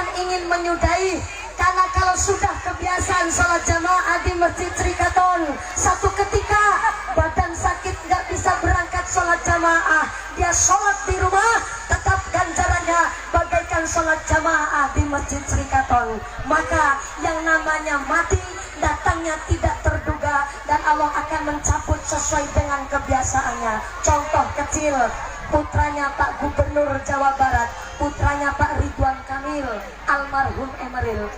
bukan ingin menyudahi, karena kalau sudah kebiasaan sholat jamaah di Masjid Srikaton, satu ketika badan sakit nggak bisa berangkat sholat jamaah, dia sholat di rumah, tetap ganjarannya bagaikan sholat jamaah di Masjid Srikaton. Maka yang namanya mati datangnya tidak terduga, dan Allah akan mencabut sesuai dengan kebiasaannya. Contoh kecil, putranya Pak Gubernur Jawa Barat, putranya Pak Ridwan Kamil, almarhum Emeril,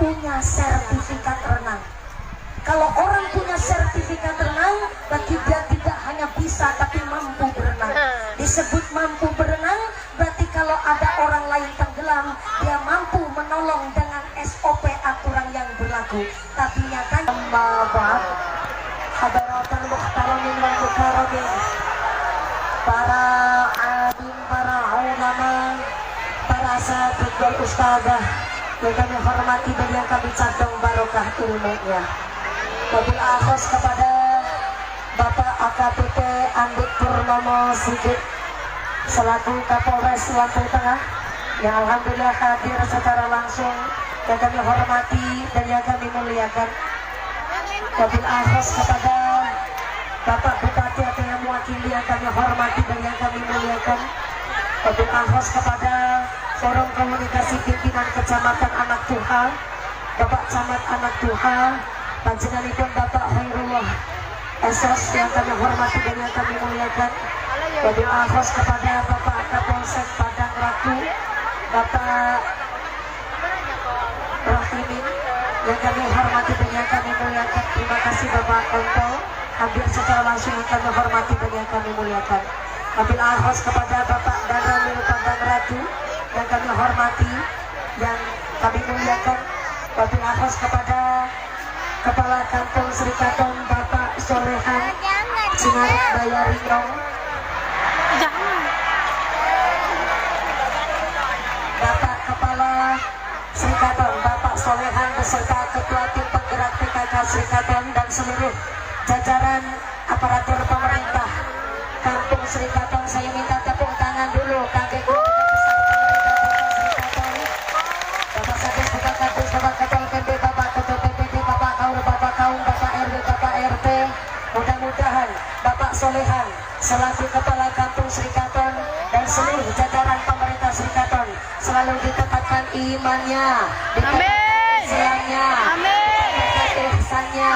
punya sertifikat renang. Kalau orang punya sertifikat renang, berarti dia tidak hanya bisa tapi mampu berenang. Disebut mampu berenang, berarti kalau ada orang lain tenggelam, dia mampu menolong dengan SOP aturan yang berlaku. Tapi nyatanya bahwa hadaratul muhtaramin wal mukaramin, para alim, para ulama, para sahabat wal ustadzah yang kami hormati dan yang kami cadang barokah ilmunya. Wabil akhos kepada Bapak AKBP Andit Purnomo Sigit selaku Kapolres Lampung Tengah yang alhamdulillah hadir secara langsung, yang kami hormati dan yang kami muliakan. Wabil akhos kepada Bapak Bupati atau yang mewakili yang kami hormati dan yang kami muliakan. Wabil akhos kepada Forum Komunikasi Pimpinan Kecamatan Anak Tuha, Bapak Camat Anak Tuha, panjenenganipun Bapak Khairullah Esos yang kami hormati dan yang kami muliakan. Wabil akhos kepada Bapak Kapolsek Padang Ratu, Bapak Rahimin yang kami hormati dan yang kami muliakan. Terima kasih Bapak Kontol hadir secara langsung yang kami hormati dan yang kami muliakan. Wabil akhos kepada Bapak Danramil Padang Ratu yang kami hormati yang kami muliakan. Wabil akhos kepada Kepala Kampung Srikaton Bapak Solehan Sinarik Bayarinyong, Bapak Kepala Srikaton Bapak Solehan beserta Ketua Tim Penggerak PKK Srikaton dan seluruh jajaran aparatur pemerintah Kampung Srikaton. Saya minta tepuk tangan dulu kakek Bapak Sadis, Bapak Kadus, Bapak Ketua PB, Bapak Ketua PPD, Bapak Kaur, Bapak Kaum, Bapak RW, Bapak RT. Mudah-mudahan Bapak Solehan selaku Kepala Kampung Srikaton dan seluruh jajaran pemerintah Srikaton selalu ditetapkan imannya, ditetapkan Islamnya, ditetapkan ihsannya,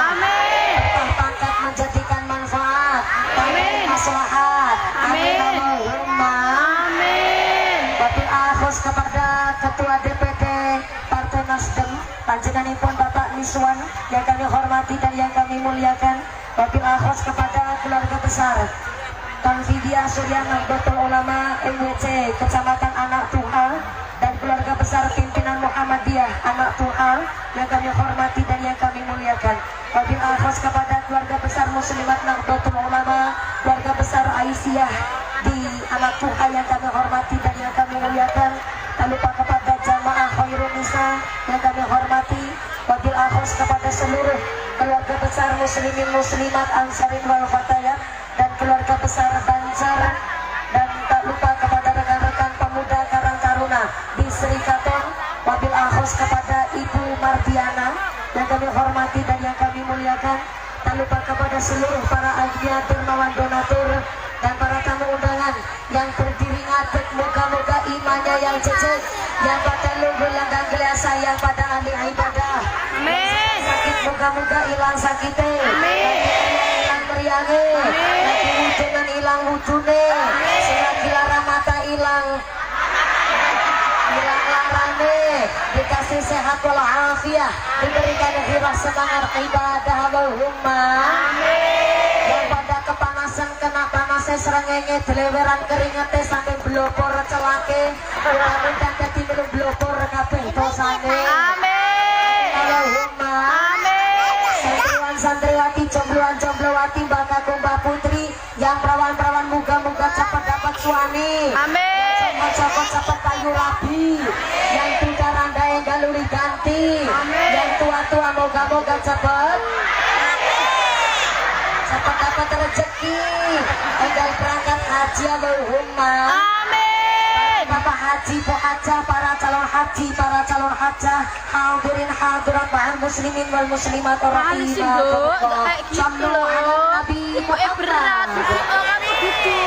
berkah pangkat menjadikan manfaat, amin maslahat, amin Allahumma amin. Wabil akhos kepada Ketua DPD Partai Nasdem panjenenganipun Bapak Miswan yang kami hormati dan yang kami muliakan. Wabil akhos kepada keluarga besar Tanfidia Surya Nahdlatul Ulama MWC Kecamatan Anak Tuha dan keluarga besar pimpinan Muhammadiyah Anak Tuha yang kami hormati dan yang kami muliakan. Wabil akhos kepada keluarga besar Muslimat Nahdlatul Ulama, keluarga besar Aisyah di Anak Tuha yang kami hormati dan yang kami muliakan. Tak lupa kepada jamaah Khairun Nisa yang kami hormati. Wabil akhos kepada seluruh keluarga besar muslimin muslimat Ansarin wal Fatayat dan keluarga besar Banjar, dan tak lupa kepada rekan-rekan pemuda Karang Taruna di Srikaton. Wabil akhos kepada Ibu Mardiana yang kami hormati dan yang kami muliakan. Tak lupa kepada seluruh para agia dermawan donatur dan para tamu undangan yang berdiri ngadeg, moga-moga imannya yang jejeg, yang pada luhur langgang gelasa, yang pada ahli ibadah. Amin. Sakit moga-moga hilang sakite, hilang meriange, lagi wujudan hilang wujune, selagi lara mata hilang larane, dikasih sehat walafiat, diberikan hirah semangat ibadah Allahumma amin. Yang pada kepanasan kena panasnya serengenge deleweran keringete sampai blopor celake, mudah-mudahan dadi minum blopor kabeh dosane amin Allahumma amin. Santriwan-santriwati, jombloan-jomblowati, mbak kakung mbak putri yang perawan-perawan muga-muga cepat dapat suami amin, cepat-cepat payu rabi, yang tidak randai galuri ganti amin, yang tua-tua moga-moga cepat dapat rezeki, tinggal berangkat haji Allahumma amin. Bapak haji pohajah, para calon haji, para calon hajah, hadirin hadirat wal muslimin wal muslimat rahimakumullah. Gitu loh. Nabi Berat, orang begitu.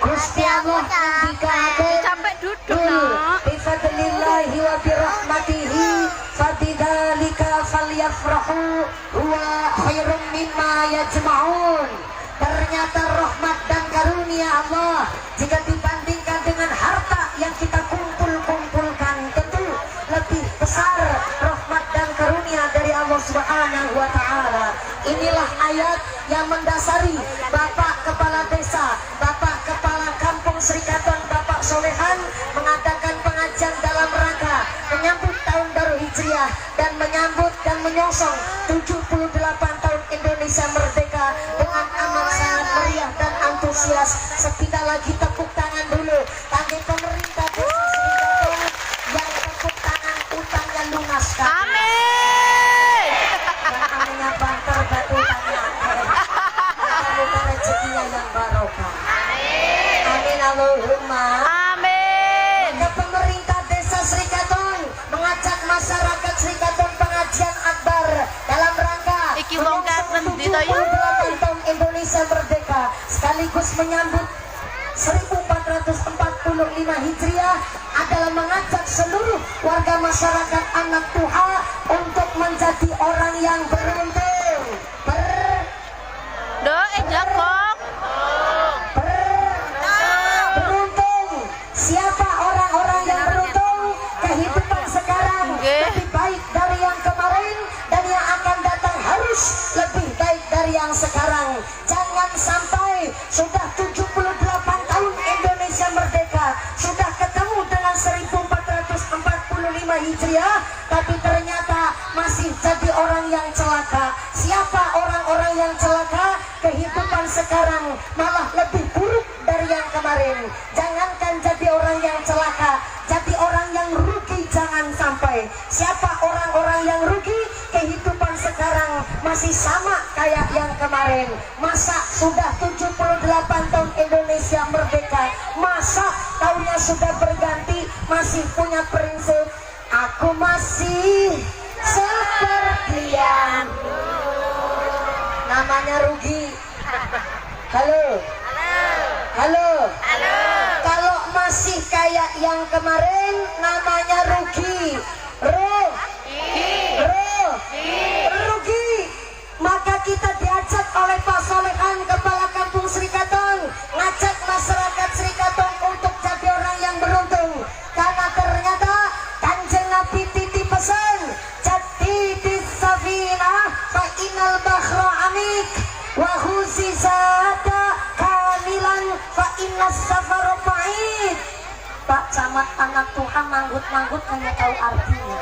Gusti Allah ngendikake Sampai duduk no. bifadlillahi wa birahmatihi fabidzalika falyafrahu huwa khairum mimma yajma'un. Ternyata rahmat dan karunia Allah jika dibandingkan dengan harta yang kita kumpulkan tentu lebih besar rahmat dan karunia dari Allah Subhanahu wa taala. Inilah ayat yang mendasari Bapak Kepala Desa, Bapak Kepala Kampung Serikatan, Bapak Solehan mengadakan pengajian dalam rangka menyambut tahun baru Hijriah dan menyambut dan menyongsong 78 tahun Indonesia merdeka dengan amat sangat meriah dan antusias. Sebentar lagi tepuk tangan dulu bagi pemerintah Desa Serikatan yang tepuk tangan utangnya lunas. Amin. Namanya banter batu tanya. Semoga rezekinya yang barokah. Amin Allahumma. Amin. Ke pemerintah Desa Serikatan mengajak masyarakat Serikatan pengajian akbar dalam rangka Iki wong katen ndi to, 78 tahun Indonesia merdeka sekaligus menyambut 1445 Hijriah adalah mengajak seluruh warga masyarakat anak Tuhan untuk menjadi orang yang beruntung. Jakong. Beruntung. Siapa orang-orang yang beruntung? Kehidupan sekarang lebih baik dari yang kemarin dan yang akan datang harus lebih baik dari yang sekarang. Jangan sampai sudah 78 tahun Indonesia merdeka, sudah ketemu dengan 1445 Hijriah, tapi ternyata masih jadi orang yang celaka. Siapa orang-orang yang celaka? Kehidupan sekarang malah lebih buruk dari yang kemarin. Jangankan jadi orang yang celaka, jadi orang yang rugi jangan sampai. Siapa orang-orang yang rugi? Kehidupan sekarang masih sama kayak yang kemarin. Masa sudah 78 tahun Indonesia merdeka, masa tahunnya sudah berganti masih punya prinsip aku masih seperti yang namanya rugi. Halo. Kalau masih kayak yang kemarin namanya rugi. Rugi. Maka kita diajak oleh Pak Solehan Kepala Kampung Serikatan ngajak masyarakat Serikatan untuk jadi orang yang beruntung. Karena ternyata Kanjeng Nabi titip pesan, jadi di safina fa inal bahra amik wa huzizata kamilan fa innas safara ba'id. Pak Camat anak Tuhan manggut-manggut hanya tahu artinya.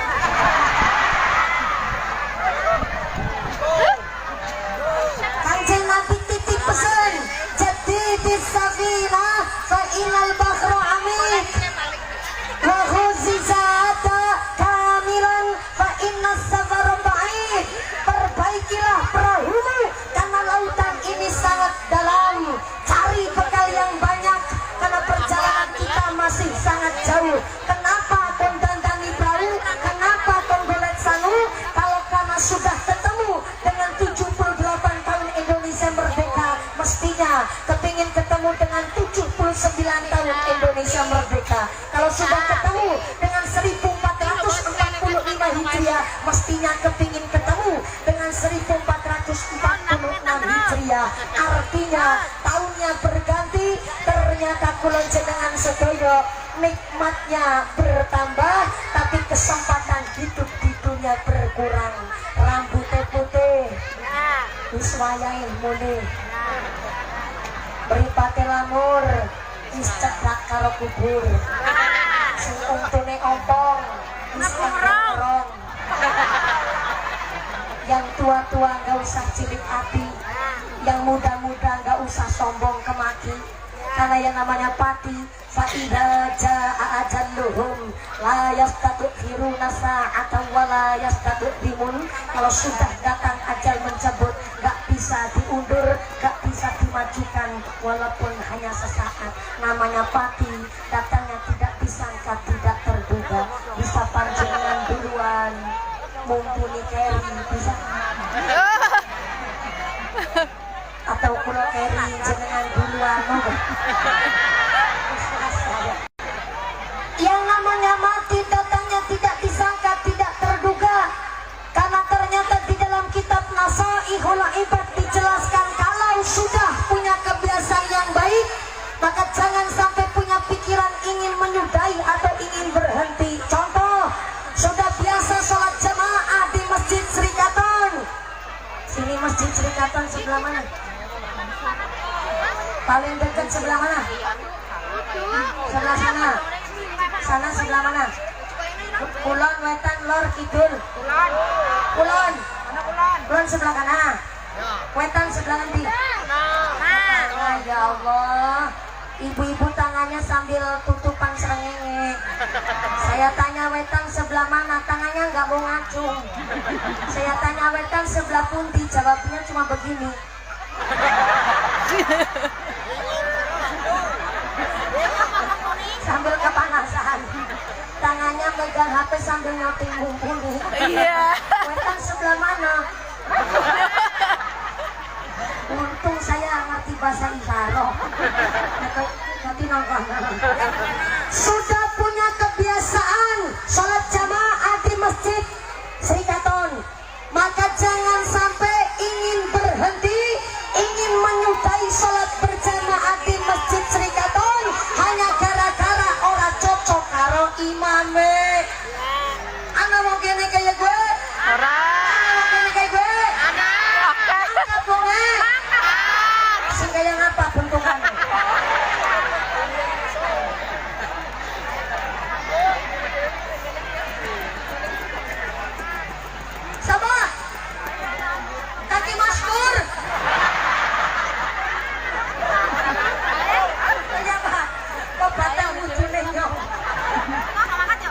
Kanjeng Nabi titip pesan, jadi di safina fa inal bahra amik wa huzizata kamilan fa innas safara ba'id. Perbaikilah perahumu karena lautan ini sangat dalam. Cari bekal yang banyak karena perjalanan kita masih sangat jauh. Kenapa kon dandani perahu? Kenapa kon golek sangu? Kalau karena sudah ketemu dengan 78 tahun Indonesia merdeka, mestinya kepingin ketemu dengan 79 tahun Indonesia merdeka. Kalau sudah ketemu dengan 1445 Hijriah, mestinya kepingin ketemu dengan 1446 Hijriah. Artinya tahunnya berganti, ternyata kulon jenengan sedoyo nikmatnya bertambah, tapi kesempatan hidup di dunia berkurang. Rambutnya putih, iswayain muni, beripate lamur, is cedak karo kubur, sing untune ompong, is enggerong. Yang tua-tua gak usah cilik hati, yang muda-muda gak usah sombong kemaki. Karena yang namanya pati fa'idha ja'a ajalluhum la yastatukhiruna sa'atan wa la yastatukhdimun. Kalau sudah datang ajal mencabut, gak bisa diundur, gak bisa dimajukan walaupun hanya sesaat. Namanya pati, datangnya tidak bisa disangka tidak terduga bisa panjenengan duluan mumpuni carry bisa atau kulo carry jenengan duluan yang namanya mati datangnya tidak disangka tidak terduga karena ternyata di dalam kitab Nasaihul Ibad dijelaskan kalau sudah punya kebiasaan yang baik maka jangan sampai punya pikiran ingin menyudahi atau ingin berhenti. Contoh, sudah biasa sholat jamaah di Masjid Serikatan. Sini Masjid Serikatan sebelah mana? Paling dekat sebelah mana? Sebelah sana. Sana sebelah mana? Kulon, wetan, lor, kidul. Kulon. Kulon sebelah kanan. Wetan sebelah nanti. Nah, ya Allah. Ibu-ibu tangannya sambil tutupan serengenge. Saya tanya wetan sebelah mana, tangannya nggak mau ngacung. Saya tanya wetan sebelah pundi, jawabnya cuma begini. Sambil kepanasan, tangannya megang HP sambil nyoting mumpuni. Iya. Wetan sebelah mana? Untung saya ngerti bahasa isyarat. Nanti nongkrong. Sudah punya kebiasaan sholat jamaah di Masjid Serikatan, maka jangan sampai ingin berhenti, ingin menyudahi sholat berjamaah di Masjid Serikatan hanya gara-gara orang cocok karo imame. Anak mau gini kayak gue? Mau gini kayak gue? Anak bunga? Sehingga yang apa bentukannya? Sama kaki maskur. Iya Pak, kok batang ujungnya nyok.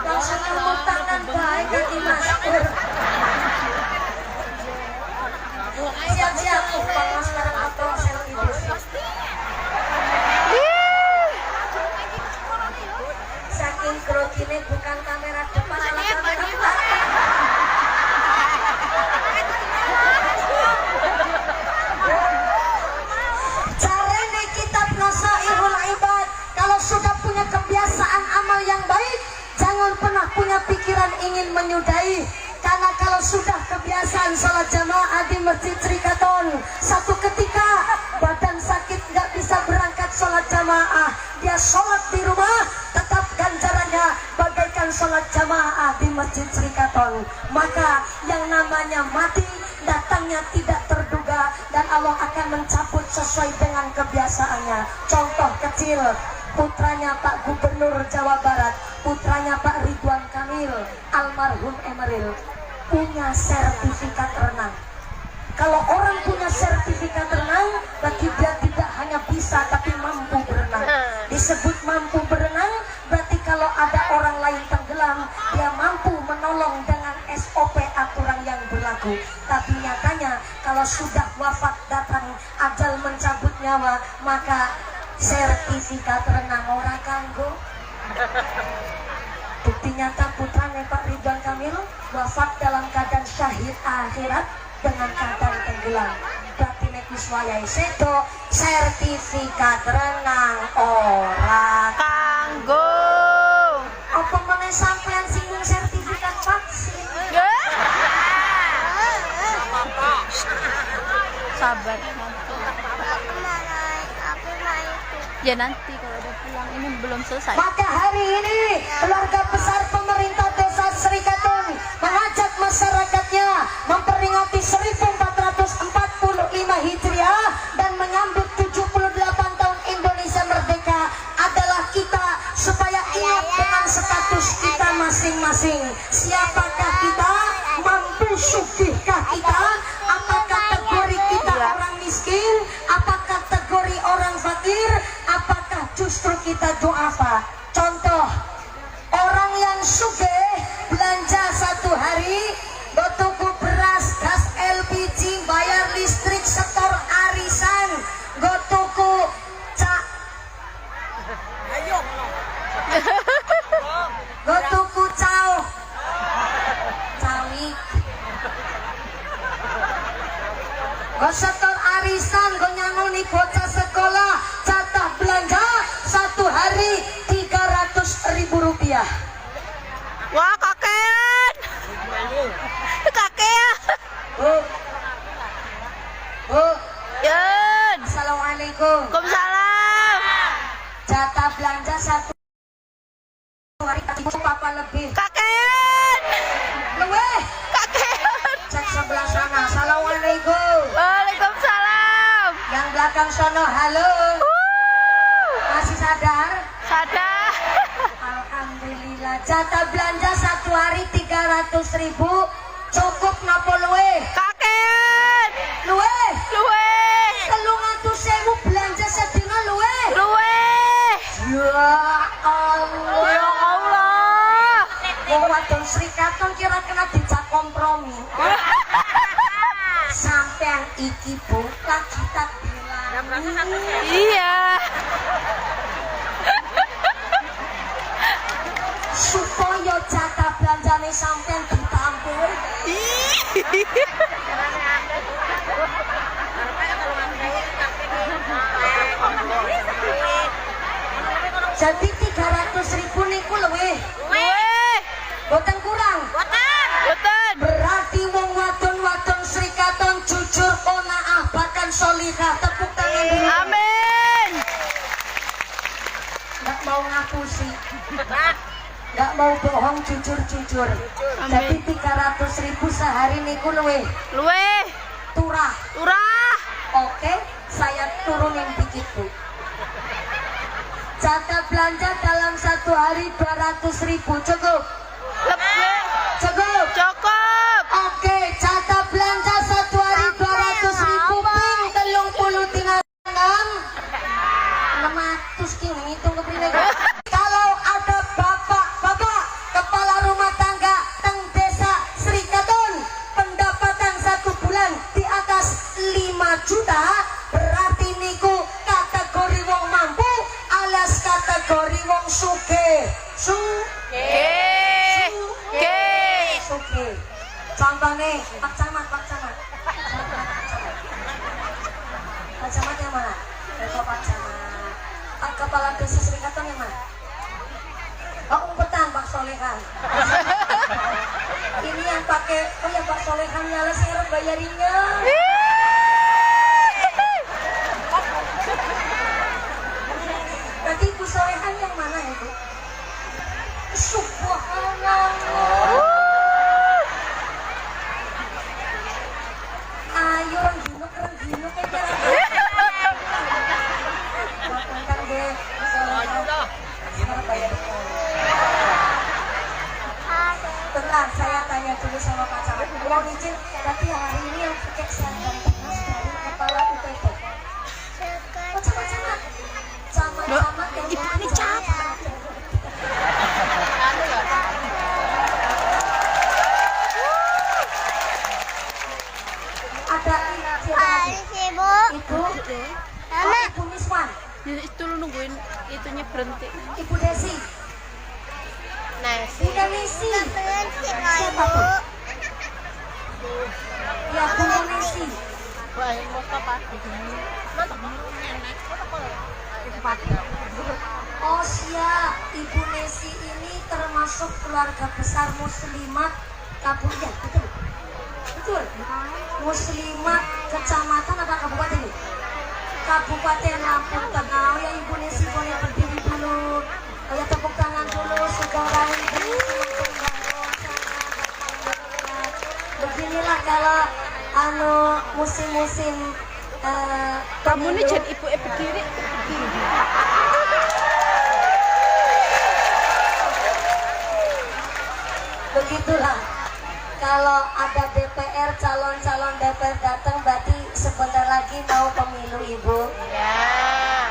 Langsung nyemut tangan baik kaki maskur. Siap-siap, Bang sekarang atau selfie dulu. Saking groginya bukan kamera depan, malah kamera belakang. Caranya kitab Nasaihul Ibad, kalau sudah punya kebiasaan amal yang baik, jangan pernah punya pikiran ingin menyudahi. Karena kalau sudah kebiasaan sholat jamaah di Masjid Serikatan, satu ketika badan sakit nggak bisa berangkat sholat jamaah, dia sholat di rumah, tetap ganjarannya bagaikan sholat jamaah di Masjid Serikatan. Maka yang namanya mati datangnya tidak terduga dan Allah akan mencabut sesuai dengan kebiasaannya. Contoh kecil, putranya Pak Gubernur Jawa Barat, putranya Pak Ridwan Kamil, almarhum Emeril, punya sertifikat renang. Kalau orang punya sertifikat renang, berarti dia tidak hanya bisa tapi mampu berenang. Disebut mampu berenang, berarti kalau ada orang lain tenggelam, dia mampu menolong dengan SOP aturan yang berlaku. Tapi nyatanya kalau sudah wafat datang ajal mencabut nyawa, maka sertifikat renang ora kanggo. Bukti nyata putranya Pak Ridwan Kamil wafat dalam keadaan syahid akhirat dengan keadaan tenggelam. Berarti nek wis wayahe sedo sertifikat renang ora Kanggo. apa meneh sampean singgung sertifikat vaksin. Sabar. Ya nanti kalau udah pulang, ini belum selesai. Maka hari ini keluarga besar pemerintah desa Serikatan mengajak masyarakatnya memperingati 1445 Hijriah dan menyambut 78 tahun Indonesia merdeka adalah kita, supaya ingat dengan status kita masing-masing. Siapakah kita? Mampu sugihkah kita? Apa kategori kita orang miskin? Apa kategori orang fakir? Apakah justru kita duafa? Contoh, orang yang sugih belanja satu hari, tuku beras, gas LPG, bayar listrik, setor arisan, tuku Assalamualaikum. Waalaikumsalam. Jatah belanja satu hari apa lebih? Kakek. Luwe. Kakek. Cek sebelah sana. Assalamualaikum. Waalaikumsalam. Yang belakang sono halo. Masih sadar? Sadar. Alhamdulillah. Jatah belanja satu hari 300.000 cukup napa luwe? Kakek. Luwe. Luwe. 300.000 belanja sedina luwe. Luwe. Ya Allah. Ya Allah. Wong wadon Sri Katon kira kena dijak kompromi. Sampean iki Bu lagi tak bilang. Iya. Supaya jatah belanjane sampean ditambah. Jadi 300.000 niku luwe. Luwe. Boten kurang. Betul. Berarti wong wadon-wadon Sri Katon jujur qanaah bahkan sholihah. Tepuk tangan dulu. Amin. Nggak mau ngapusi. Nggak mau bohong, jujur-jujur. Amin. Jadi 300.000 sehari niku luwe. Luwe. Turah. Urah. Oke, saya turunin dikit Bu. Jatah belanja dalam satu hari 200.000 cukup. Lebih. Cukup. Cukup. Oke, jatah belanja satu hari 200.000 ping 36 600 ki ngitung keprine. Kalau ada bapak-bapak kepala rumah tangga teng desa Sri Katon pendapatan satu bulan di atas 5 juta, berarti niku kategori wong mampu alias kategori wong sugih. Oke. Contohnya Pak Camat. Pak Camat yang mana? Pak Camat. Pak Kepala Desa Sri Katon yang mana? Oh, umpetan Pak Solehan. Ini yang pakai, oh ya Pak Solehan nyala saya bayarinnya. Nanti Bu Solehan yang mana itu? Subhanallah. Ayo renggino kayak makan deh. Tenang, saya tanya dulu sama Pak Camat. Mau izin, tapi hari ini yang pakai sandal panas dari kepala UPT. Oh, Camat. Camat yang Ibu ini camat. Ada Ibu. Oh, Ibu Miswan. Itu lu nungguin itunya berhenti. Ibu Desi. Nice. Bunda Nesi. Siapa tuh? Ya, Bunda Nesi. Oh siap, Ibu Nesi ini termasuk keluarga besar muslimat Kabupaten, betul? Betul? Muslimat kecamatan apa kabupaten ini? Kabupaten Lampung Tengah. Ya Ibu Nesi boleh berdiri dulu. Ya tepuk tangan dulu, saudara Ibu Nesi. Beginilah kalau musim-musim Kamu ini jadi ibu berdiri. Begitulah. Kalau ada DPR, calon-calon DPR datang, berarti sebentar lagi mau pemilu Ibu. Ya.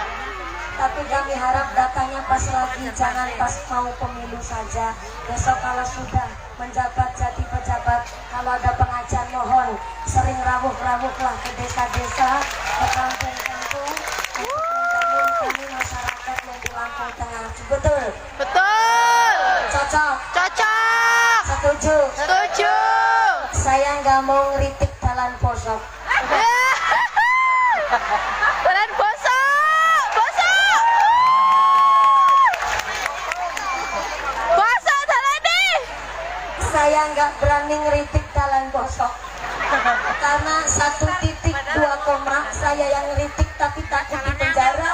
Tapi kami harap datangnya pas lagi, jangan pas mau pemilu saja. Besok kalau sudah menjabat jadi pejabat, kalau ada pengajian mohon sering rawuh-rawuhlah ke desa-desa, ke kampung-kampung untuk membangun kami masyarakat yang di Lampung Tengah. Betul? Betul. Cocok? Cocok. Setuju? Setuju. Saya nggak mau ngeritik jalan posok. Jalan bosok. Bosok. Bosok jalan ini. Saya nggak berani ngeritik jalan posok. Karena 1.2 koma saya yang ngeritik tak tapi takut di penjara.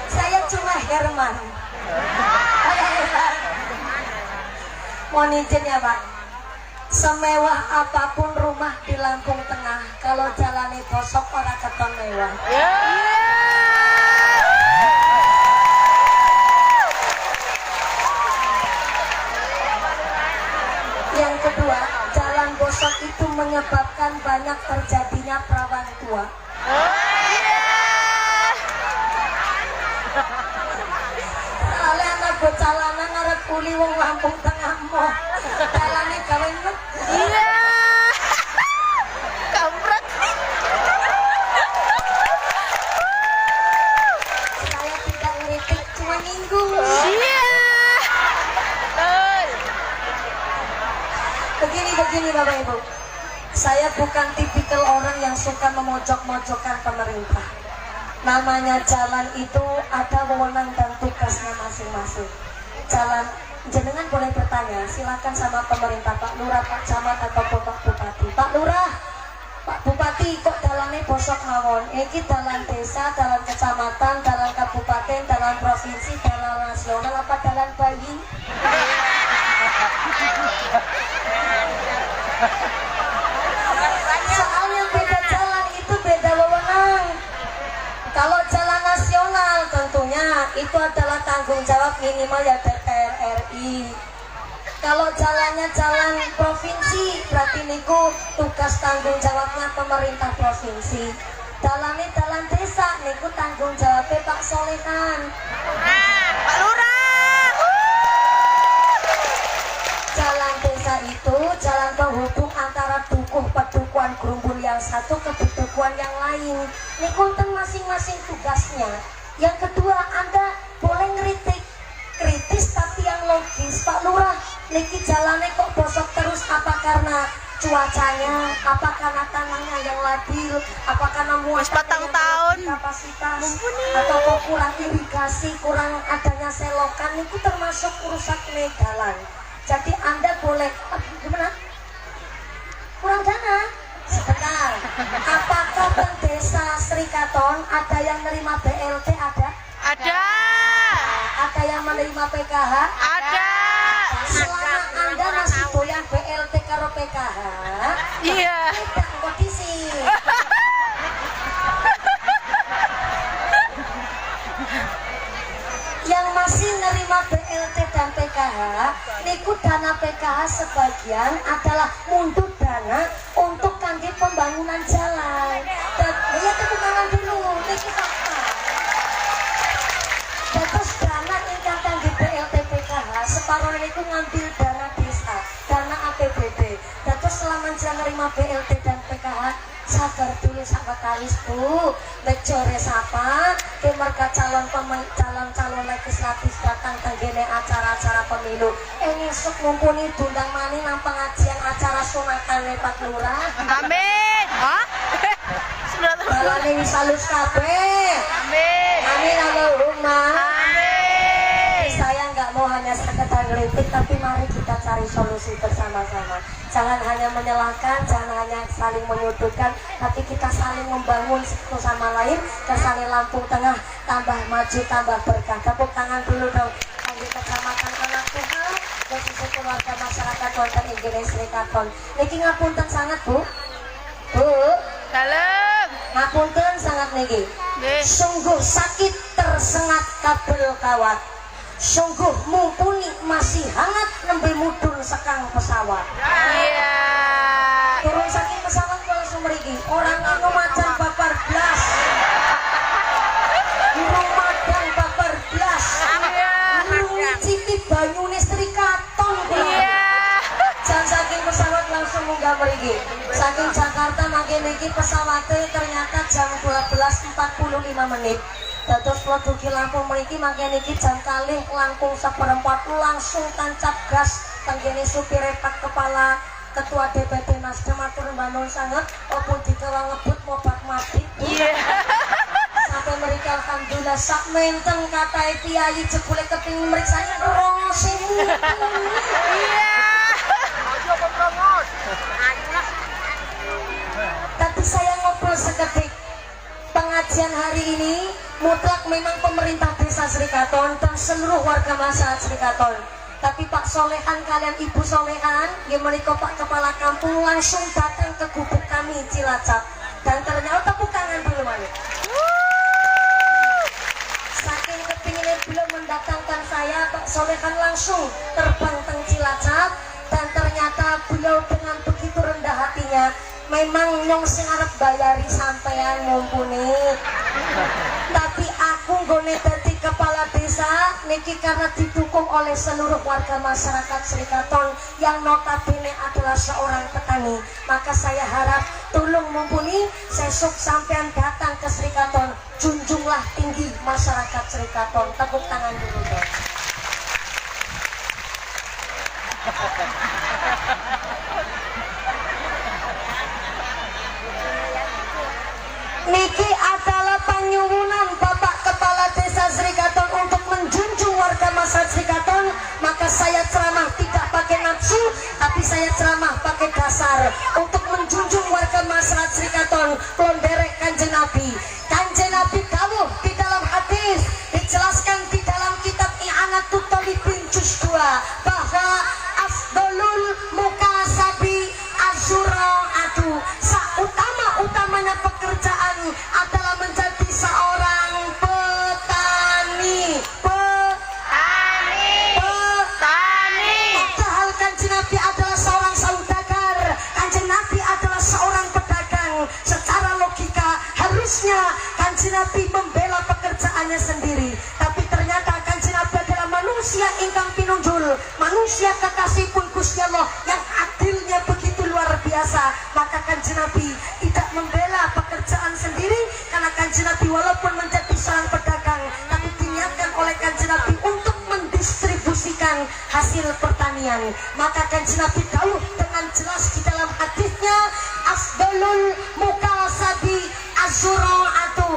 Saya cuma Herman. Mohon izin ya Pak. Semewah apapun rumah di Lampung Tengah, kalau jalannya gosok ora keton mewah. Yang kedua, jalan gosok itu menyebabkan banyak terjadinya perawan tua. Soalnya anak bocah lanang arep kuli wong Lampung Tengah mo. Jalane gawe net. Kampret. Saya tidak ngeritik, cuma nyinggung. Begini Bapak Ibu, saya bukan tipikal orang yang suka memojok-mojokkan pemerintah. Namanya jalan itu ada wewenang dan tugasnya masing-masing. Jalan, jenengan boleh bertanya, silakan sama pemerintah, Pak Lurah, Pak Camat, atau Pak Bupati. Pak Lurah, Pak Bupati, kok dalannya bosok mawon? Iki dalan desa, dalan kecamatan, dalan kabupaten, dalan provinsi, dalan nasional, apa dalan bayi? Soalnya beda jalan itu beda wewenang. Kalau jalan nasional tentunya itu adalah tanggung jawab minimal ya DPR RI. Kalau jalannya jalan provinsi berarti niku tugas tanggung jawabnya pemerintah provinsi. Jalannya jalan desa niku tanggung jawabnya Pak Solehan. Pak Lurah. Jalan desa itu jalan penghubung antara dukuh pedukuhan Grumbul yang satu ke pedukuhan yang lain. Niku masing-masing tugasnya. Yang kedua, Anda boleh ngeritik, kritis tapi yang logis. Pak Lurah, niki jalannya kok bosok terus, apa karena cuacanya, apa karena tanahnya yang labil, apa karena muatan tahun kapasitas, atau kok kurang irigasi, kurang adanya selokan, itu termasuk rusak jalan. Jadi Anda boleh, gimana? Kurang dana? Sebentar. Apakah di desa Srikaton ada yang menerima BLT? Ada? Ada. Ada yang menerima PKH? Ada. Selama Anda masih doyan BLT karo PKH, Iya. tidak kondisi. Yang masih nerima BLT dan PKH, niku dana PKH sebagian adalah mundur dana untuk kangge pembangunan jalan. Dan ya tepuk tangan dulu, niku fakta. Terus dana ingkang kangge BLT PKH separuh niku ngambil dana desa, dana APBD. Terus selama jangan nerima BLT dan PKH, sabar dulu sahabat kalis Bu, becore sapa ke mereka calon legislatif datang tenggene acara-acara pemilu esok mumpuni dundang mani nang pengajian acara sunatan Pak Lurah. Amin. Hah? Sudah Balane wis halus kabeh. Amin. Amin Allahumma. Amin. Saya nggak mau hanya sekedar ngeritik, tapi mari kita cari solusi bersama-sama. Jangan hanya menyalahkan, jangan hanya saling menyudutkan, tapi kita saling membangun satu sama lain. Kesannya Lampung Tengah tambah maju, tambah berkah. Tepuk tangan dulu dong. Kami Kecamatan Anak Tuhan, khususnya keluarga masyarakat wonten ing Srikaton. Niki ngapunten sangat Bu. Bu. Dalam. Ngapunten sangat niki. Nggih. Sungguh sakit tersengat kabel kawat. Sungguh mumpuni masih hangat nembe mudun sekang pesawat. Iya. Turun saking pesawat langsung mriki. Orang anu macan babar blas. Burung madang babar blas. Iya. Burung ngicipi banyune Srikaton. Iya. Jan saking pesawat langsung munggah mriki. Saking Jakarta makin iki pesawatnya ternyata jam 12.45 menit. Dados produksi Lampung mriki makin iki jam kalih langkung 1/4 langsung tancap gas tenggene supir Pak Kepala Ketua DPD Nasdem matur nuwun sanget opo dikawang ngebut mobat mati. Iya. Sampai mereka alhamdulillah sak menteng katae piyayi jebule kepingin mriksani rosin. Iya. mutlak memang pemerintah desa Srikaton dan seluruh warga masyarakat Srikaton. Tapi Pak Solehan kalian Ibu Solehan, gimana Pak Kepala Kampung langsung datang ke gubuk kami Cilacap dan ternyata tepuk tangan dulu Malik. Saking kepinginnya beliau mendatangkan saya, Pak Solehan langsung terbang ke Cilacap dan ternyata beliau dengan begitu rendah hatinya memang nyong sing arep bayari sampean mumpuni. Tapi aku nggone dadi kepala desa niki karena didukung oleh seluruh warga masyarakat Srikaton yang notabene adalah seorang petani. Maka saya harap tolong mumpuni sesuk sampean datang ke Srikaton, junjunglah tinggi masyarakat Srikaton. Tepuk tangan dulu dong. Niki adalah panyuwunan Bapak Kepala Desa Srikaton untuk menjunjung warga masyarakat Srikaton. Maka saya ceramah tidak pakai nafsu, tapi saya ceramah pakai dasar untuk menjunjung warga masyarakat Srikaton. Pelonderek Kanjeng Nabi. Kanjeng Nabi dawuh di dalam hadis, dijelaskan di dalam kitab I'anatul Talibin juz 2 bahwa afdolul mukasabi azura'atu, utama-utamanya pekerjaan adalah menjadi seorang petani. Padahal Kanjeng Nabi adalah seorang saudagar, Kanjeng Nabi adalah seorang pedagang. Secara logika harusnya Kanjeng Nabi membela pekerjaannya sendiri, tapi ternyata Kanjeng Nabi adalah manusia ingkang pinunjul, manusia kekasih pun Gusti Allah yang adilnya begitu luar biasa. Maka Kanjeng Nabi tidak membela pekerjaan sendiri, karena Kanjeng Nabi walaupun menjadi seorang pedagang, tapi diniatkan oleh Kanjeng Nabi untuk mendistribusikan hasil pertanian. Maka Kanjeng Nabi dawuh dengan jelas di dalam hadisnya, afdalul mukasabi azura'atu,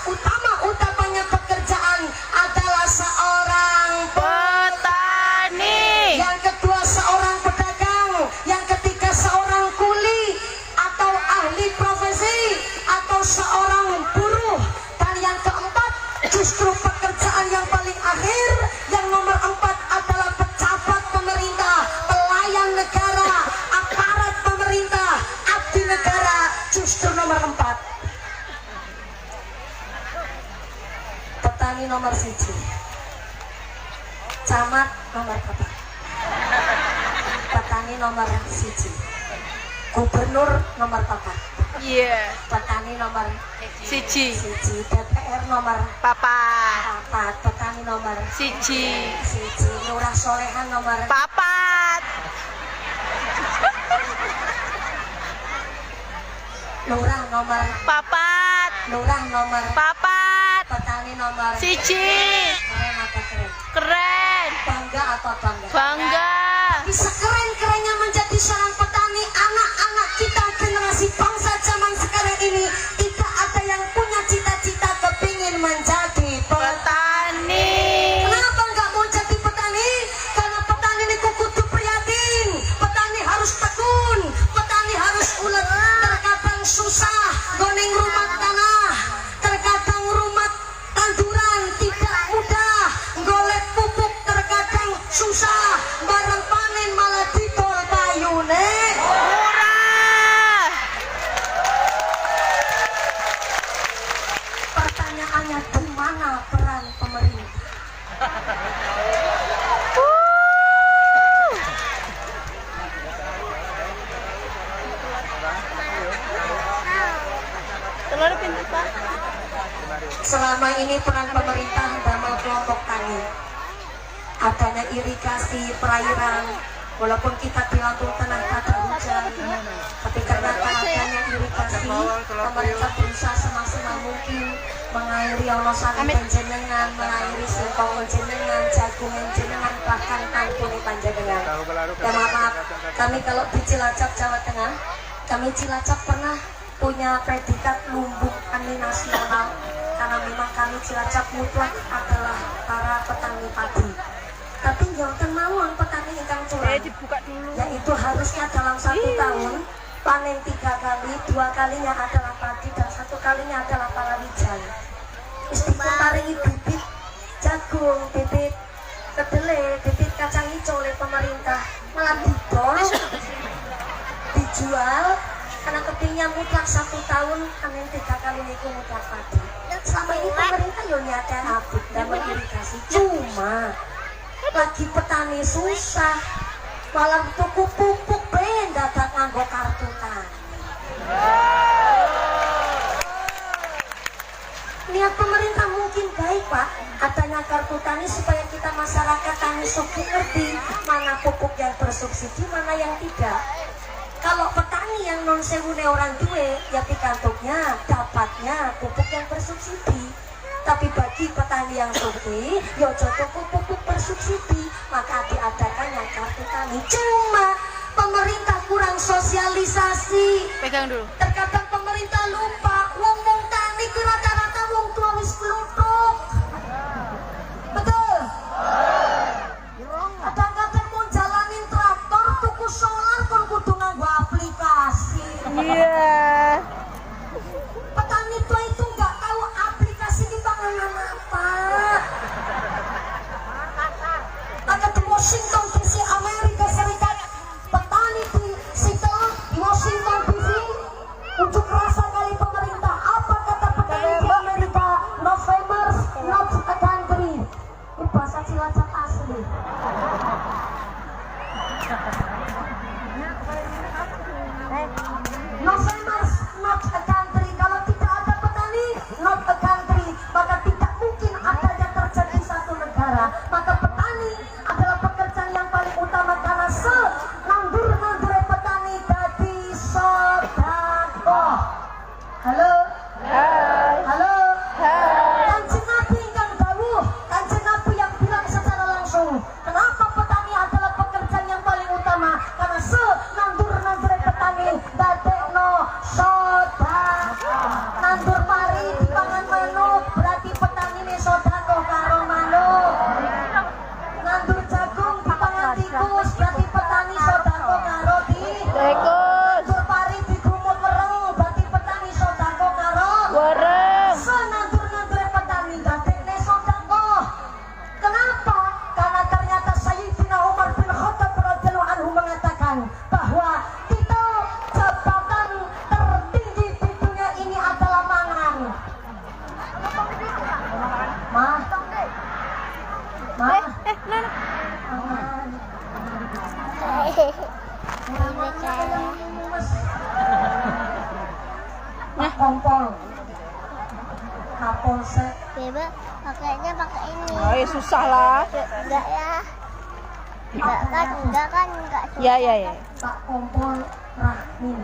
utama-utamanya pekerjaan adalah seorang petani. Yang kedua seorang pedagang, yang ketiga seorang kuli atau ahli profesi atau seorang buruh, dan yang keempat justru pekerjaan yang paling akhir, yang nomor 4 adalah pejabat pemerintah, pelayan negara, aparat pemerintah, abdi negara, justru nomor 4. Petani nomor 1, camat nomor 4, petani nomor 1, gubernur nomor 4, petani nomor 1, DPR nomor 4, petani nomor 1, Lurah Solehan nomor 4, lurah nomor 4, lurah nomor 4, petani nomor 1. keren apa keren? Keren, Bangga atau bangga? bangga. Bisa keren-kerennya menjadi seorang petani. Anak-anak kita generasi bangsa zaman sekarang ini tidak ada yang punya cita-cita kepingin menjadi petani. Kenapa nggak mau jadi petani? Karena petani ini kudu prihatin, petani harus tekun, petani harus ulet. Terkadang susah goneng rumah tanah, terkadang rumah tanduran tidak mudah, golek pupuk terkadang susah, barang panen malah ditol payune. Murah. Pertanyaannya, di mana peran pemerintah? Telur pintu Pak. Selama ini peran pemerintah damel kelompok tani, adanya irigasi perairan, walaupun kita di lampung tengah tak ada hujan, tapi karena adanya irigasi, pemerintah berusaha semaksimal mungkin mengairi onosan panjenengan, mengairi singkong panjenengan, jagung panjenengan, bahkan tangkune panjenengan. Dan maaf, kami kalau di Cilacap Jawa Tengah, kami Cilacap pernah punya predikat lumbung tani nasional, karena memang kami Cilacap mutlak adalah para petani padi. Tapi jangan mawon petani ingkang curang, Dibuka dulu. yaitu harusnya dalam 1 tahun panen 3 kali, 2 kalinya adalah padi dan 1 kalinya adalah palawija. Istiqomah maringi bibit jagung, bibit kedelai, bibit kacang hijau oleh pemerintah, malah didol dijual karena kepingnya mutlak 1 tahun, amin 3 kali niku mutlak padi. Selama ini pemerintah yo niatnya apik dan irigasi, cuma lagi petani susah, malah tuku pupuk dadak nganggo kartu tani. Niat pemerintah mungkin baik Pak, adanya kartu tani supaya kita masyarakat tani suki ngerti mana pupuk yang bersubsidi, mana yang tidak. Kalau petani yang non sewune orang duwe, ya pikantoknya dapatnya pupuk yang bersubsidi. Tapi bagi petani yang suki, ya jodoh pupuk bersubsidi, maka diadakannya kartu tani. Cuma pemerintah kurang sosialisasi. Pegang dulu. Terkadang pemerintah lupa, wong tani ku rata-rata wong tua wis kluthuk. Betul? Kadang-kadang mau jalanin traktor, tuku solar kon kudu nganggo aplikasi. Iya. Petani tua itu nggak tahu aplikasi di panganan apa. Ada di Washington DC, Amerika Serikat, petani di Seattle, di Washington DC, unjuk rasa kali pemerintah. Apa kata petani di Amerika? No farmers, not a country. Ini bahasa Cilacap asli. No farmers, not a country. Kalau tidak ada petani, not a country. Maka tidak mungkin adanya terjadi satu negara. Maka petani adalah pekerjaan yang paling utama karena nandur-nandure petani dadi sedekah. Halo? Halo? Kanjeng Nabi ingkang dawuh, Kanjeng Nabi yang bilang secara langsung, kenapa petani adalah pekerjaan yang paling utama? Karena nandur-nandure petani dadekno sedekah. Nandur pari dipangan manuk, berarti petani ne sedekah karo manuk. Nandur jagung dipangan tikus, berarti petani sedekah karo Tikus. nandur pari digumut wereng, berarti petani sedekah karo Wareng. senandur-nandure petani dadekne sedekah. Kenapa? Karena ternyata Sayyidina Umar bin Khattab radhiyallahu anhu mengatakan bahwa titel jabatan tertinggi di dunia ini adalah mangan. Mah? Mah? Mangan. Pak Kompol, Kapolsek, Bebe, pakainya pakai ini. Oh, ya susah lah. Enggak ya. Enggak kan, enggak susah. Ya. Pak Kompol Rahmin,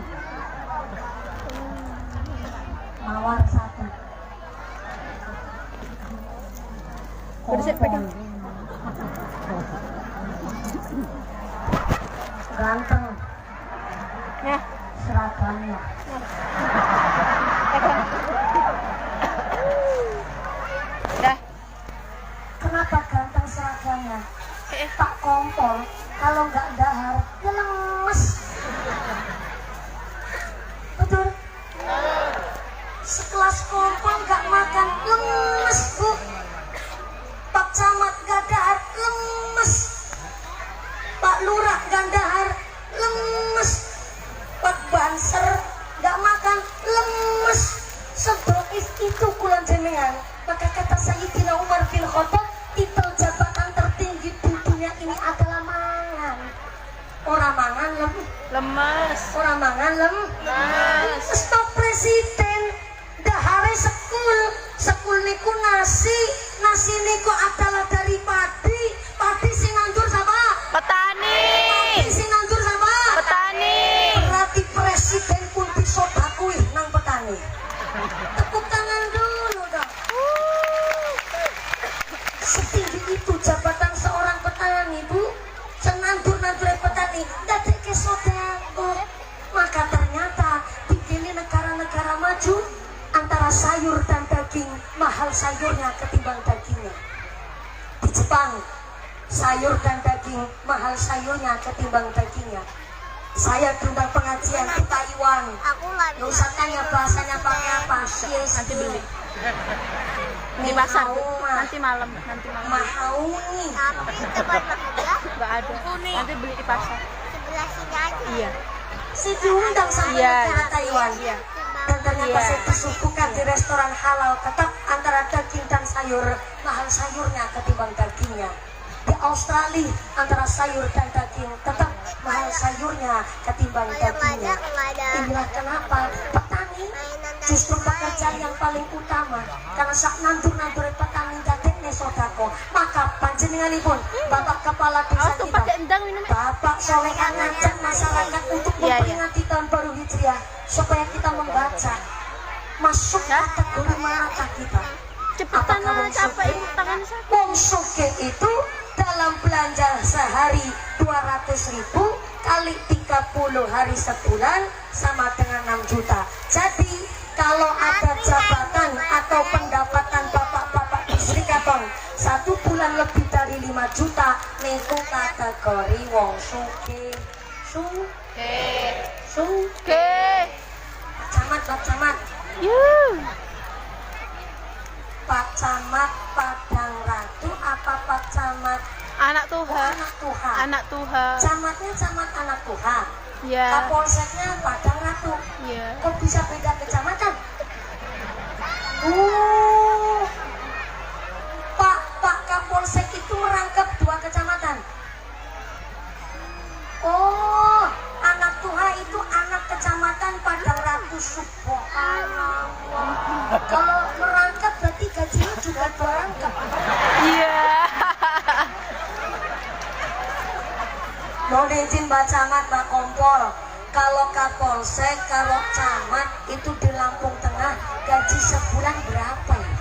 Mawar 1. Bersih, pegang. Ganteng, Ya, seragamnya. pegang. Dah. Kenapa ganteng seragamnya? Pak Kompol kalau nggak dahar, dia lemes. Betul? Sekelas Kompol nggak makan, lemes Bu. Pak Camat nggak dahar, lemes. Pak Lurah nggak dahar, lemes. Pak Banser nggak makan, lemes. Sedois itu kulan jenengan. Maka kata Sayyidina Umar bin Khattab, titel jabatan tertinggi di dunia ini adalah mangan. Orang mangan Lemas. orang mangan Lemas. Stop presiden dahare sekul niku nasi niku adalah dari padi sing nandur sama Petani. padi sing nandur sama Petani. berarti presiden pun bisa dakui nang petani. Tepuk tangan dulu dong. Setinggi itu jabatan seorang petani Bu, senandur-nandur petani dadekke sedekah. Maka ternyata di sini negara-negara maju antara sayur dan daging mahal sayurnya ketimbang dagingnya. Di Jepang sayur dan daging mahal sayurnya ketimbang dagingnya. Saya diundang pengajian di Taiwan. Aku nggak Nggak bisa. usah tanya bahasanya pakai apa. Yes, Nanti beli. Di pasar Mau, tuh. mah. Nanti malam. Mau nih. Tapi tempat makan dia Nggak ada. Nanti beli di pasar. sebelah sini aja. Iya. Saya diundang sama Iya. negara Taiwan. Iya. Dan ternyata Iya. saya disuguhkan di restoran halal, tetap antara daging dan sayur, mahal sayurnya ketimbang dagingnya. Di Australia antara sayur dan daging, tetap mahal sayurnya ketimbang dagingnya. Inilah kenapa petani justru pekerjaan yang paling utama, karena saat nandur-nandur petani dadekne sodako, maka panjenenganipun Bapak Kepala Desa Tuh kita, pakai endang minum. Bapak Solehan, ngajak masyarakat untuk Iya, iya. memperingati tahun baru Hijriah supaya kita membaca masuk kategori manakah kita. Cepetan Apakah lah, wong capek sugih? ibu tangan sakit. Wong sugih itu dalam belanja sehari 200.000 kali 30 hari sebulan sama dengan 6 juta. Jadi kalau ada jabatan atau pendapatan bapak-bapak di Srikaton 1 bulan lebih dari 5 juta, niku kategori wong sugih. Oke. Pak Camat, Yuh. Pak Camat Padang Ratu apa Pak Camat Anak Tuhan. Anak Tuhan? Anak Tuhan. Camatnya Camat Anak Tuhan. Iya. Kapolseknya Padang Ratu. Iya. Kok bisa beda kecamatan? Oh, Pak Kapolsek itu merangkap 2 kecamatan. Oh, Anak Tuhan itu anak kecamatan Padang Ratu. Subhanallah. Kalau merangkap berarti gajinya juga 2 rangkap. Iya. Mohon izin Mbak Camat, Mbak Kompol. Kalau Kapolsek, kalau Camat itu di Lampung Tengah gaji sebulan berapa ya?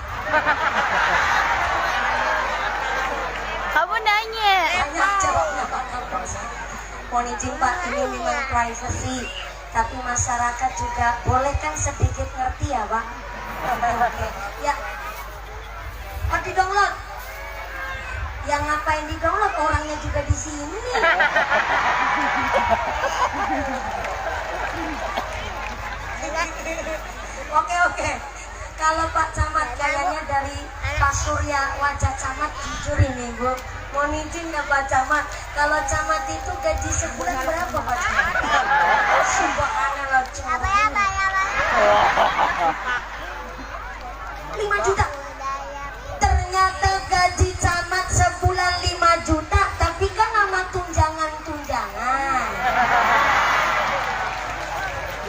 Kamu nanya. Banyak jawabnya Pak Kapolsek. Mohon izin Pak, ini memang privacy, tapi masyarakat juga boleh kan sedikit ngerti ya Pak? Oke. Ya. Oh, di download. Yang ngapain di download, orangnya juga di sini. Oke. Kalau Pak Camat kayaknya dari Pak Surya wajah Camat jujur ini Bu. Mohon izin ya Pak Camat, kalau Camat itu gaji sebulan berapa Pak Camat? Subhanallah, cuma 5 juta. Ternyata gaji Camat sebulan 5 juta, tapi kan sama tunjangan-tunjangan.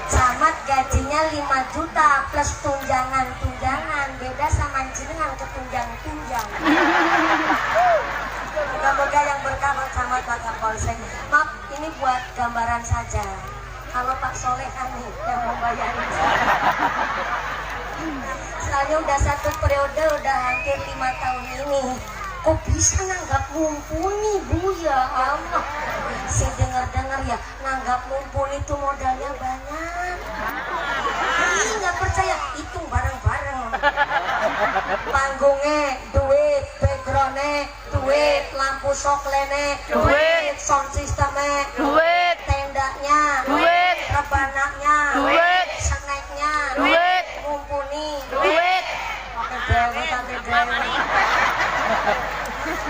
Camat gajinya 5 juta plus tunjangan-tunjangan, beda sama jenengan ketunjang-tunjang. Moga-moga yang berkah Pak Camat, Pak Kapolsek. Maaf, ini buat gambaran saja. Kalau Pak Solehan nih yang membayarin saya. Soalnya udah 1 periode, udah hampir 5 tahun ini. Kok bisa nanggap mumpuni Bu ya Allah. Saya dengar-dengar ya, nanggap mumpuni itu modalnya banyak. Ih, nggak percaya, hitung bareng-bareng. Panggungnya duit, backgroundnya duit, lampu soklene Duit. sound systemnya Duit. tendanya Duit. rebanaknya Duit. snacknya Duit. mumpuni Duit. oke dewe tante dewe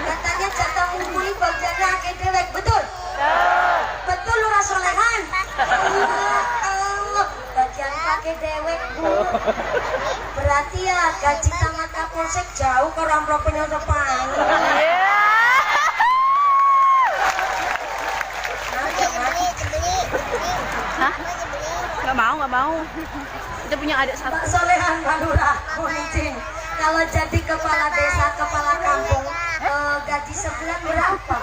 katanya jatah mumpuni bagiannya ake dewek, betul? Betul lu Rasolehan? Allah, bagian kaki dewek Bu. Berarti ya gaji Camat Kapolsek jauh ke amplopnya depan. Iya. Hah? Nggak mau. Kita punya adik satu. Pak Solehan Madura, mohon izin. Kalau jadi kepala desa, kepala kampung, gaji sebulan berapa?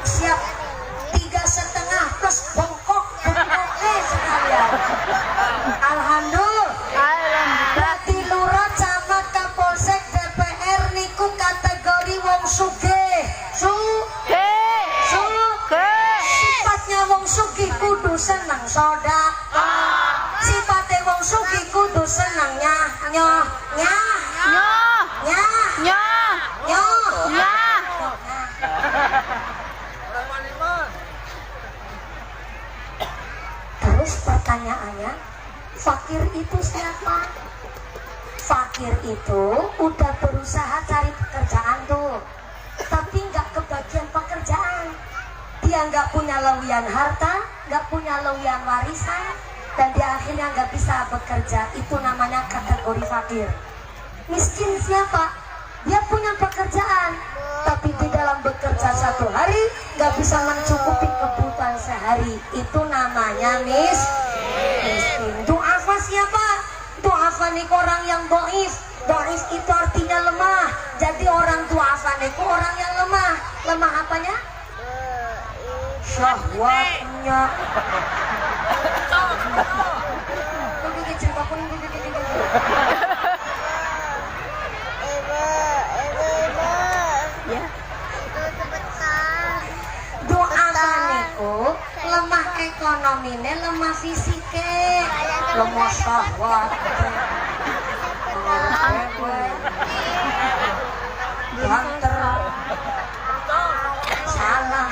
Siap 3,5 plus bongkok sekalian. Alhamdulillah. Berarti lurah, camat, kapolsek, DPR niku kategori wong sugih. Sifatnya wong sugih kudu seneng sedekah. Sifatnya wong sugih kudu seneng nyoh. Terus pertanyaannya, Fakir itu siapa? Fakir itu udah berusaha cari pekerjaan tuh, tapi nggak kebagian pekerjaan. Dia nggak punya lewian harta, nggak punya lewian warisan, dan dia akhirnya nggak bisa bekerja. Itu namanya kategori fakir. Miskin siapa? Dia punya pekerjaan, tapi di dalam bekerja satu hari nggak bisa mencukupi kebutuhan sehari. Itu namanya miskin. Du'afa siapa? Du'afa niku orang yang dhaif. Dhaif itu artinya lemah. Jadi orang du'afa niku orang yang lemah. Lemah apanya? Syahwatnya. Ya. Du'afa niku lemah ekonomine, lemah fisike, lemah syahwat. Banter. Salah.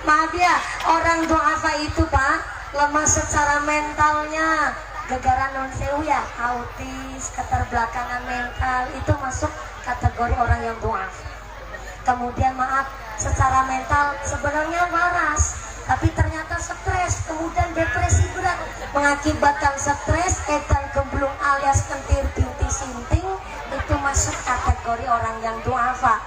Maaf ya, orang du'afa itu Pak lemah secara mentalnya. Gegara non sewu ya, autis, keterbelakangan mental, itu masuk kategori orang yang du'afa. Kemudian maaf, secara mental sebenarnya waras, tapi ternyata stres, kemudian depresi berat, mengakibatkan stres, edan gemblung alias kentir binti sinting, itu masuk kategori orang yang du'afa.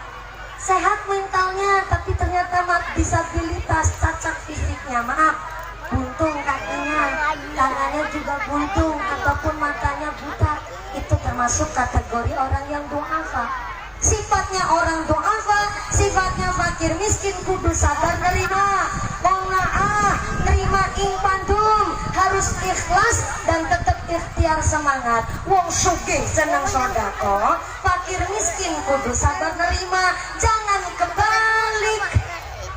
Sehat mentalnya, tapi ternyata disabilitas, cacat fisiknya, maaf, buntung kakinya, tangannya juga buntung, ataupun matanya buta, itu termasuk kategori orang yang du'afa. Sifatnya orang du'afa, sifatnya fakir miskin, kudu sabar nerima, nerima ing pandum, harus ikhlas dan tetap ikhtiar semangat. Wong sugih seneng sodako, fakir miskin kudu sabar nerima, jangan kebalik.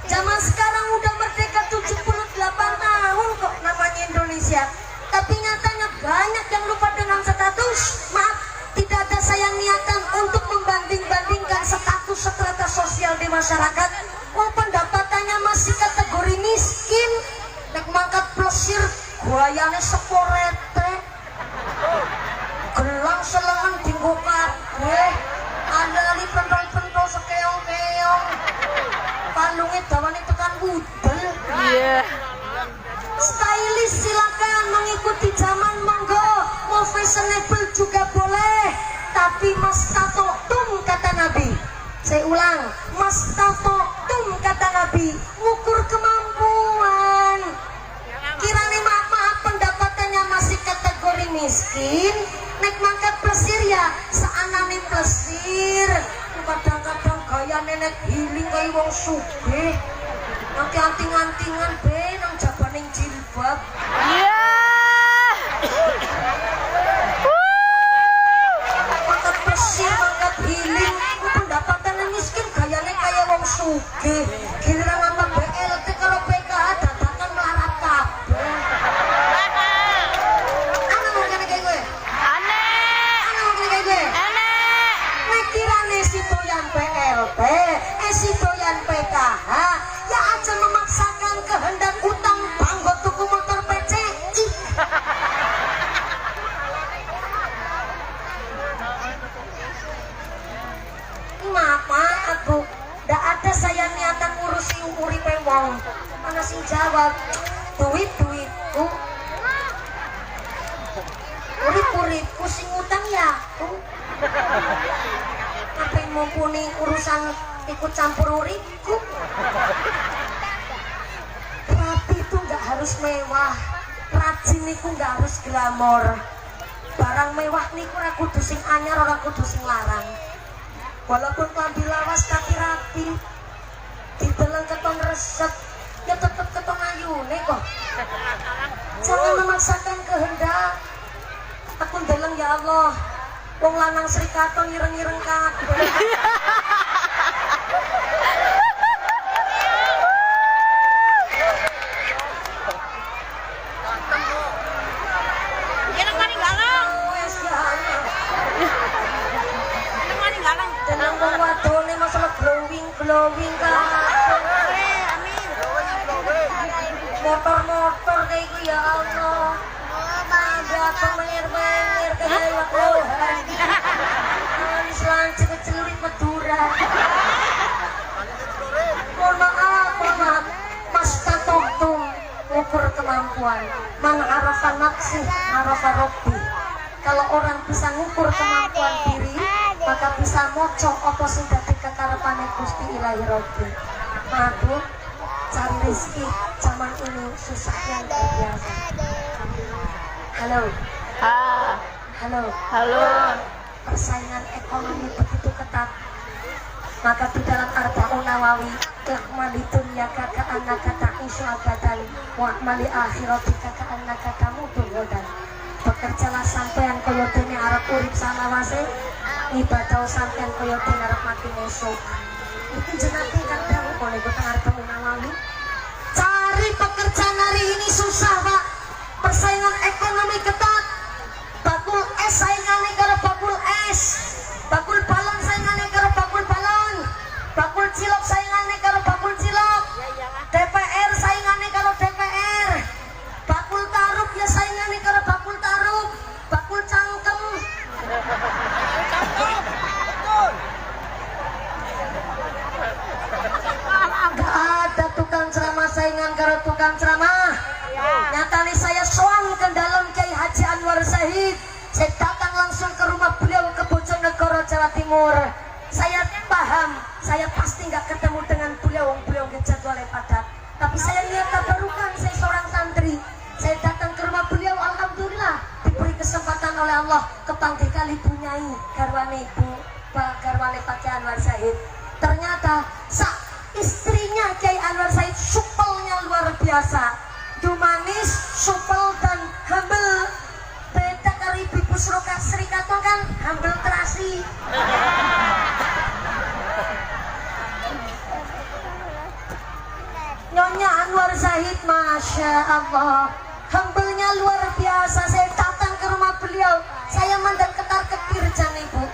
Zaman sekarang udah merdeka 78 tahun kok namanya Indonesia, tapi nyatanya banyak yang lupa dengan status. Maaf, tidak ada saya niatan untuk membanding-bandingkan status strata sosial di masyarakat. Wah, pendapatannya masih kategori miskin, nek mangkat plesir guayane seporete, gelang selengan dinggo kabeh, andali pentol-pentol sekeong-keong, palunge dawane tekan udel. Iya. Stylish silakan mengikuti zaman, monggo. Mau fashionable juga boleh, tapi mastata'tum kata Nabi. Saya ulang, mastata'tum kata Nabi, ngukur kemampuan. Kirane maaf pendapatannya masih kategori miskin, nek mangkat plesir ya seanane plesir. Kadang-kadang gaya nenek healing kaya wong sugih, nanti anting-antingan be nang jabaning jilbab. Iya. Mangkat plesir, mangkat healing, pendapatannya miskin, gayanya kaya wong sugih. Giliran apa BLT kalau PKH dadakan melarat kabeh. Ana mau kene kayak gue. Aneh. Ana mau kene kayak gue. Aneh. Nek kirane sitoyan PLT, sitoyan PKH, ya aja memaksakan kehendak utang banggo tuku motor PCI. Maaf Bu, ndak ada saya niatan ngurusi uripe wong. Ana sing jawab, duitku. Urip-uripku sing utang ya aku. Apa yang mumpuni urusan ikut campur uripku. Rapi itu nggak harus mewah, rajin niku nggak harus glamor. Barang mewah niku ora kudu sing anyar, ora kudu sing larang. Walaupun klambi lawas tapi rapi, dideleng keton resep, ya tetep keton ayune kok. Jangan memaksakan kehendak. Aku ndeleng ya Allah, wong lanang Sri Katon ireng-ireng kabeh. Tenang wong wadone masalah glowing kabeh. Motor-motor kayak gitu ya Allah. apa menyer-menyer kaya Tuhan. Manis lancip celurit Madura. Mohon maaf, Mas Tatoktung ukur kemampuan. Man arafa nafsi, arafa robbi. Kalau orang bisa ngukur kemampuan diri, maka bisa moco apa sing dadi kekarepane Gusti Ilahi Robbi. Madu, cari rezeki zaman ini susah yang luar biasa. Halo, Ah, halo. halo. Persaingan ekonomi begitu ketat, maka di dalam Arba'un Nawawi ikmali dunya kaka annaka ta'ishu abadan wa mali akhirati kaka annaka tamutu ghadan. Bekerjalah sampean kaya dene arep urip salawase, ibadah sampean kaya dene arep mati esuk. Iki jenenge kan dawuh oleh Arba'un Nawawi. Cari pekerjaan hari ini susah, Pak. Persaingan ekonomi ketat. Bakul es saingane karo bakul es. Bakul balon saingane karo bakul balon. Bakul cilok saingane karo bakul cilok. DPR saingane karo DPR. Bakul tarup ya saingane karo bakul tarup. Bakul cangkem. Gak ada tukang ceramah saingan karo tukang ceramah. Nyatanya saya soan ke dalam Kiai Haji Anwar Zahid. Saya datang langsung ke rumah beliau ke Bojonegoro, Jawa Timur. Saya paham, saya pasti nggak ketemu dengan beliau jadwalnya padat. Tapi saya lihat tabarukan, saya seorang santri. Saya datang ke rumah beliau, alhamdulillah diberi kesempatan oleh Allah kepanggih kali bunyai garwane garwane Pak Kiai Anwar Zahid. Ternyata istrinya Kiai Anwar Zahid supelnya luar biasa. Manis, supel dan humble. Beda karo Ibu Sri Katon kan humble terasi. Nyonya Anwar Zahid, Masya Allah, humble-nya luar biasa. Saya datang ke rumah beliau, saya mandang ketar-ketir jan Ibu.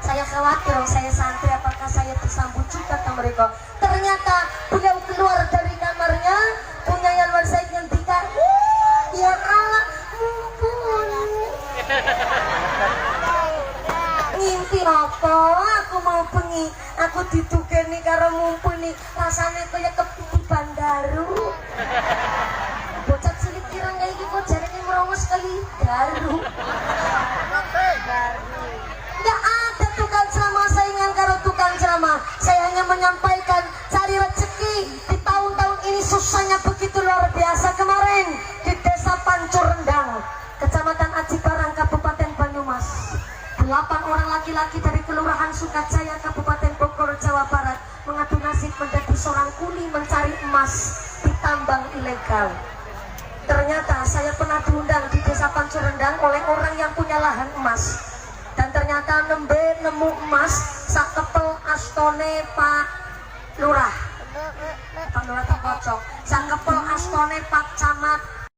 Saya khawatir, saya santri apakah saya disambut juga ke mereka. Ternyata beliau keluar dari kamarnya, punya Anwar Zahid ngendikan, ya Allah, mumpuni. Ngimpi apa? Aku mau bengi, aku ditugeni karo mumpuni. Rasanya kaya kepipi bandaru. Bocah cilik kirang kayak gitu, jarene merongos kali daru. Nggak ada tukang ceramah saingan karo tukang ceramah. Saya hanya menyampaikan cari rezeki di tahun-tahun ini susahnya begitu luar biasa. Kemarin di desa Pancur Rendang, Kecamatan Aji Barang, Kabupaten Banyumas, 8 orang laki-laki dari Kelurahan Sukajaya, Kabupaten Bogor, Jawa Barat mengadu nasib menjadi seorang kuli mencari emas di tambang ilegal. Ternyata saya pernah diundang di desa Pancur Rendang oleh orang yang punya lahan emas. Dan ternyata nemu emas sak kepel astone Pak Lurah. Pak Lurah tak kocok. Sak kepel astone Pak Camat